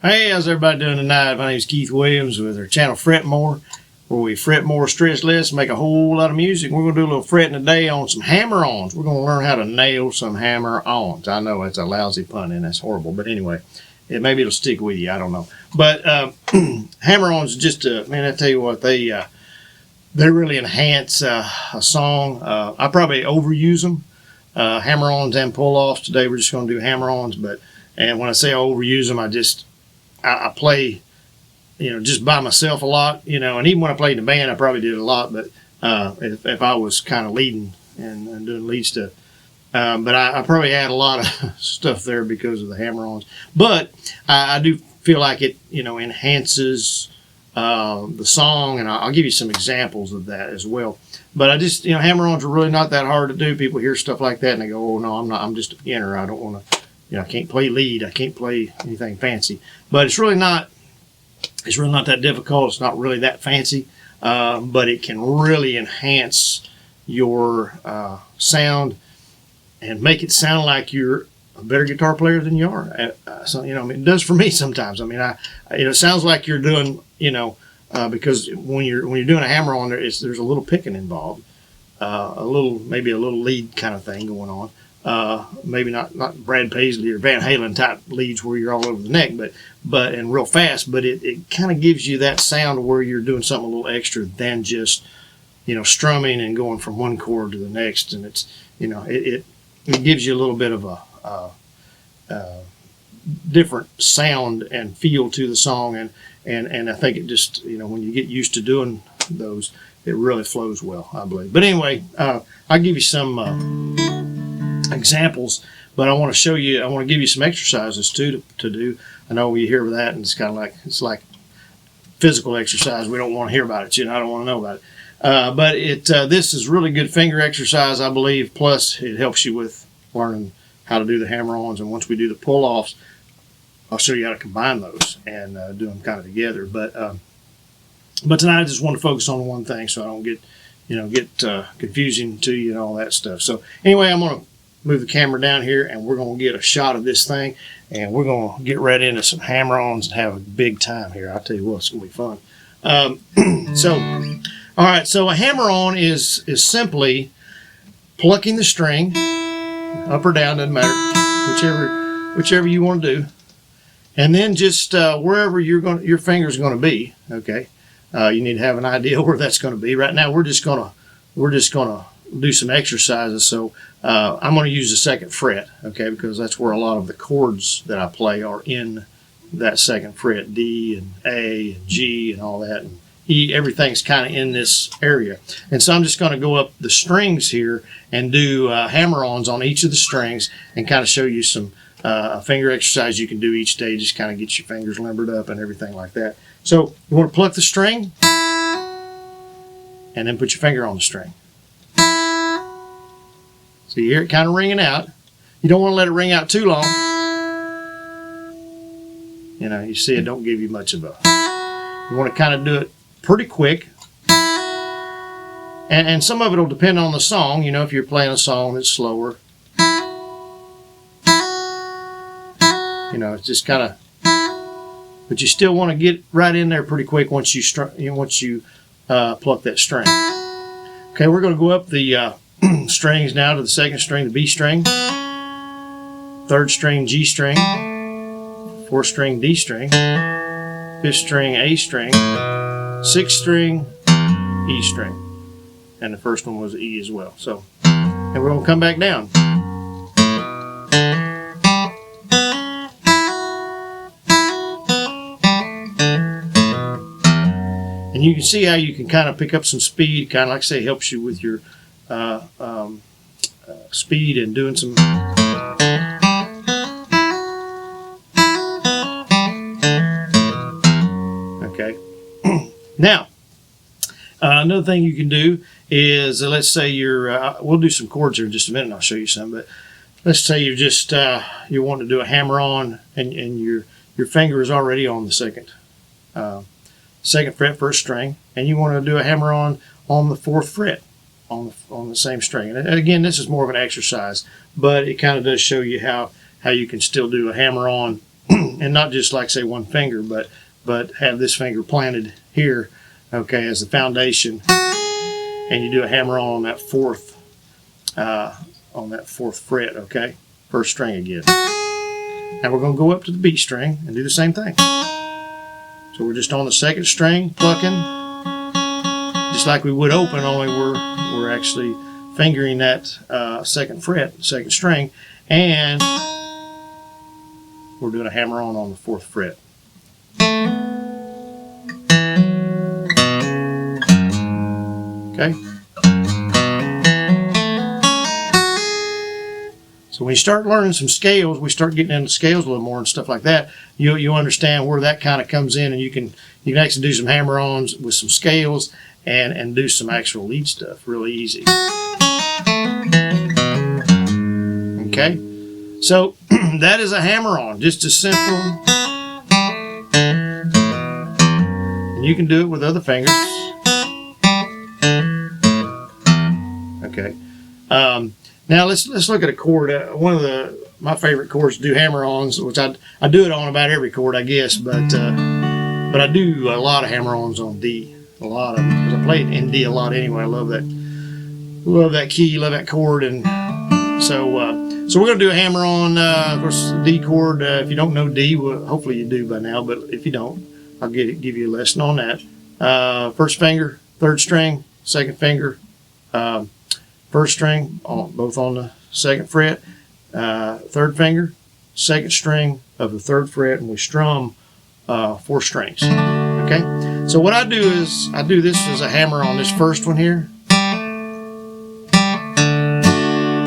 Hey, how's everybody doing tonight? My name is Keith Williams with our channel Fret More, where we fret more, stress less, make a whole lot of music. We're going to do a little fretting today on some hammer-ons. We're going to learn how to nail some hammer-ons. I know it's a lousy pun and that's horrible, but anyway, maybe it'll stick with you. I don't know. But hammer-ons, just man, I tell you what, they really enhance a song. I probably overuse them, hammer-ons and pull-offs. Today we're just going to do hammer-ons, and when I say I overuse them, I play, just by myself a lot, and even when I played in the band, I probably did a lot, but if I was kind of leading and doing lead stuff. But I probably add a lot of stuff there because of the hammer-ons. But I do feel like it, enhances the song, and I'll give you some examples of that as well. But I just, hammer-ons are really not that hard to do. People hear stuff like that and they go, oh, no, I'm just a beginner. I don't want to. I can't play lead. I can't play anything fancy. But it's really not that difficult. It's not really that fancy. But it can really enhance your sound and make it sound like you're a better guitar player than you are. So, it does for me sometimes. It sounds like you're doing, because when you're doing a hammer on there's a little picking involved, maybe a little lead kind of thing going on. Maybe not Brad Paisley or Van Halen type leads where you're all over the neck, but and real fast. But it kind of gives you that sound where you're doing something a little extra than just strumming and going from one chord to the next. And it's it gives you a little bit of a different sound and feel to the song. And I think it just when you get used to doing those, it really flows well, I believe. But anyway, I'll give you some examples, but I want to give you some exercises too to do. I know you hear that and it's kind of like physical exercise. We don't want to hear about it, I don't want to know about it. But this is really good finger exercise, I believe. Plus it helps you with learning how to do the hammer-ons, and once we do the pull-offs, I'll show you how to combine those and do them kind of together. But tonight I just want to focus on one thing so I don't get confusing to you and all that stuff. So anyway, I'm going to move the camera down here and we're going to get a shot of this thing, and we're going to get right into some hammer-ons and have a big time here. I'll tell you what, it's going to be fun. All right, so a hammer-on is simply plucking the string up or down, doesn't matter, whichever you want to do, and then just wherever your finger's going to be. Okay, you need to have an idea where that's going to be. Right now we're just going to do some exercises. So I'm going to use the second fret, okay, because that's where a lot of the chords that I play are in that second fret. D and A and G and all that, and E, everything's kind of in this area. And so I'm just going to go up the strings here and do hammer-ons on each of the strings and kind of show you some finger exercise you can do each day. Just kind of get your fingers limbered up and everything like that. So you want to pluck the string and then put your finger on the string. So you hear it kind of ringing out. You don't want to let it ring out too long. You see it don't give you much of a... You want to kind of do it pretty quick. And some of it will depend on the song. If you're playing a song that's slower. It's just kind of... But you still want to get right in there pretty quick once you pluck that string. Okay, we're going to go up the... strings now to the second string, the B string, third string, G string, fourth string, D string, fifth string, A string, sixth string, E string, and the first one was E as well. So, and we're going to come back down. And you can see how you can kind of pick up some speed, kind of like I say, helps you with your speed and doing some. Okay. Now, another thing you can do is, let's say we'll do some chords here in just a minute and I'll show you some, but let's say you're just, you want to do a hammer-on and your finger is already on the second fret, first string, and you want to do a hammer-on the fourth fret. On the same string. And again, this is more of an exercise, but it kind of does show you how you can still do a hammer-on and not just like say one finger, but have this finger planted here, okay, as the foundation, and you do a hammer on that fourth fret, okay, first string again. Now we're going to go up to the B string and do the same thing. So we're just on the second string, plucking, just like we would open, only we're actually fingering that second fret, second string, and we're doing a hammer on the fourth fret. Okay. So when you start learning some scales, we start getting into scales a little more and stuff like that. You understand where that kind of comes in, and you can actually do some hammer-ons with some scales and do some actual lead stuff really easy. Okay, so that is a hammer-on, just as simple. And you can do it with other fingers. Okay. Now let's look at a chord. One of my favorite chords to do hammer-ons, which I do it on about every chord, I guess, but I do a lot of hammer-ons on D, a lot of them, because I play it in D a lot anyway. I love that key, love that chord, and so we're gonna do a hammer-on. Of course, D chord. If you don't know D, well, hopefully you do by now, but if you don't, I'll give you a lesson on that. First finger, third string, second finger. First string, both on the second fret, third finger, second string of the third fret, and we strum 4 strings. Okay, so what I do is I do this as a hammer on this first one here.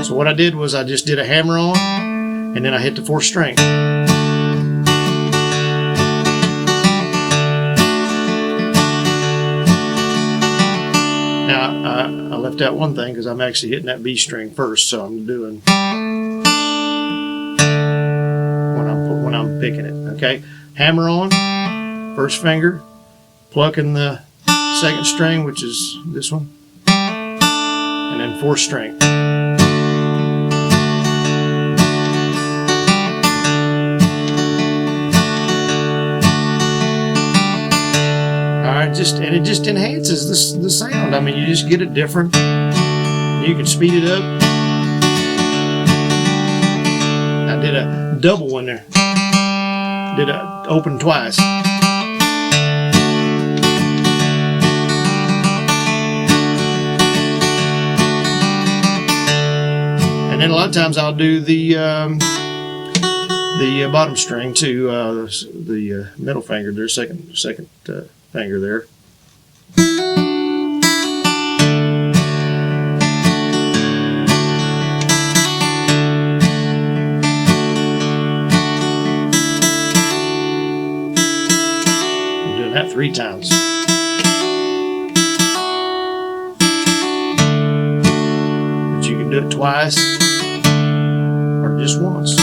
So what I did was I just did a hammer on, and then I hit the 4th string. Now, I left out one thing because I'm actually hitting that B string first, so I'm doing when I'm picking it. Okay, hammer on, first finger, plucking the second string, which is this one, and then 4th string. It just enhances the sound. I mean, you just get it different. You can speed it up. I did a double one there. Did a open twice. And then a lot of times I'll do the bottom string too, the middle finger there, second finger there. I'm doing that 3 times. But you can do it twice or just once.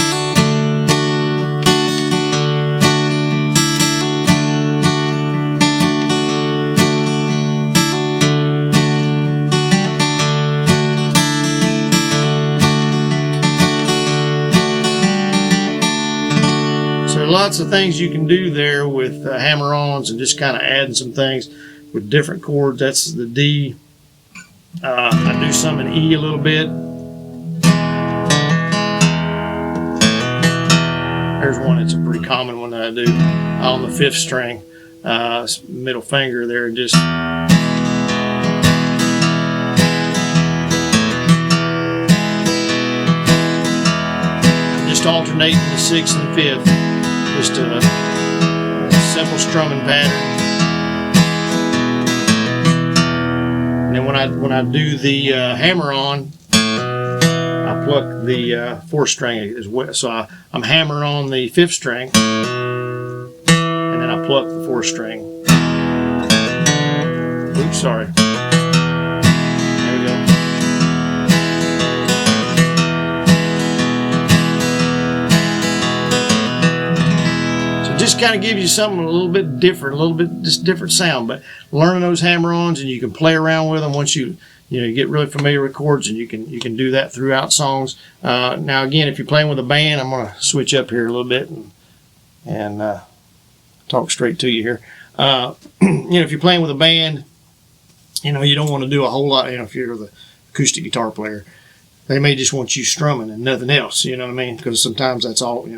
Lots of things you can do there with hammer-ons and just kind of adding some things with different chords. That's the D. I do some in E a little bit. There's one that's a pretty common one that I do on the 5th string, middle finger there, and just alternating the 6th and 5th. Just a simple strumming pattern. And then when I do the hammer on, I pluck the 4th string as well. So I'm hammering on the 5th string, and then I pluck the 4th string. Oops, sorry. There we go. Just kind of gives you something a little bit different, a little bit just different sound. But learning those hammer-ons, and you can play around with them once you get really familiar with chords, and you can do that throughout songs. Now again, if you're playing with a band, I'm going to switch up here a little bit and and talk straight to you here. If you're playing with a band, you don't want to do a whole lot. If you're the acoustic guitar player, they may just want you strumming and nothing else. You know what I mean? Because sometimes that's all. They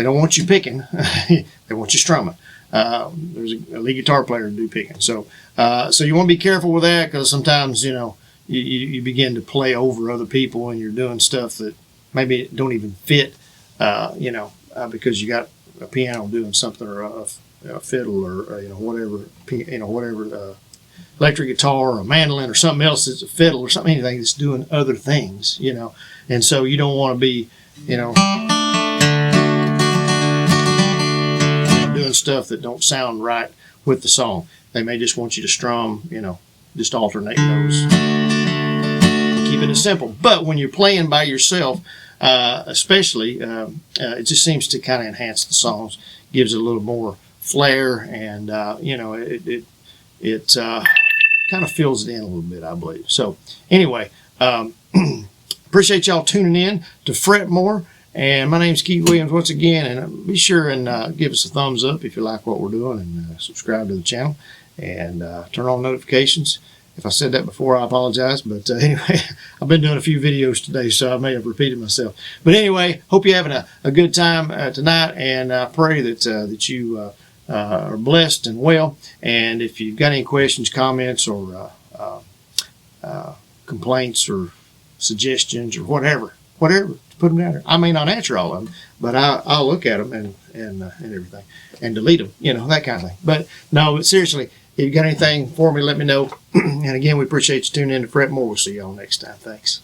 don't want you picking. They want you strumming. There's a lead guitar player to do picking. So you want to be careful with that, because sometimes you begin to play over other people, and you're doing stuff that maybe don't even fit. Because you got a piano doing something, or a fiddle, or whatever, electric guitar or a mandolin or something else that's a fiddle or something, anything that's doing other things, and so you don't want to be, doing stuff that don't sound right with the song. They may just want you to strum, just alternate those, keeping it simple. But when you're playing by yourself, especially, it just seems to kind of enhance the songs, gives it a little more flair, and it kind of fills it in a little bit, I believe. So anyway, appreciate y'all tuning in to Fret More, and my name's Keith Williams once again, and be sure and give us a thumbs up if you like what we're doing, and subscribe to the channel, and turn on notifications. If I said that before, I apologize. But anyway, I've been doing a few videos today, so I may have repeated myself. But anyway, hope you're having a good time tonight, and I pray that you are blessed and well. And if you've got any questions, comments, or complaints, or suggestions, or whatever, put them down there. I may not answer all of them, but I'll look at them and everything, and delete them, that kind of thing. But seriously, if you got anything for me, let me know. And again, we appreciate you tuning in to Fret More. We'll see y'all next time. Thanks.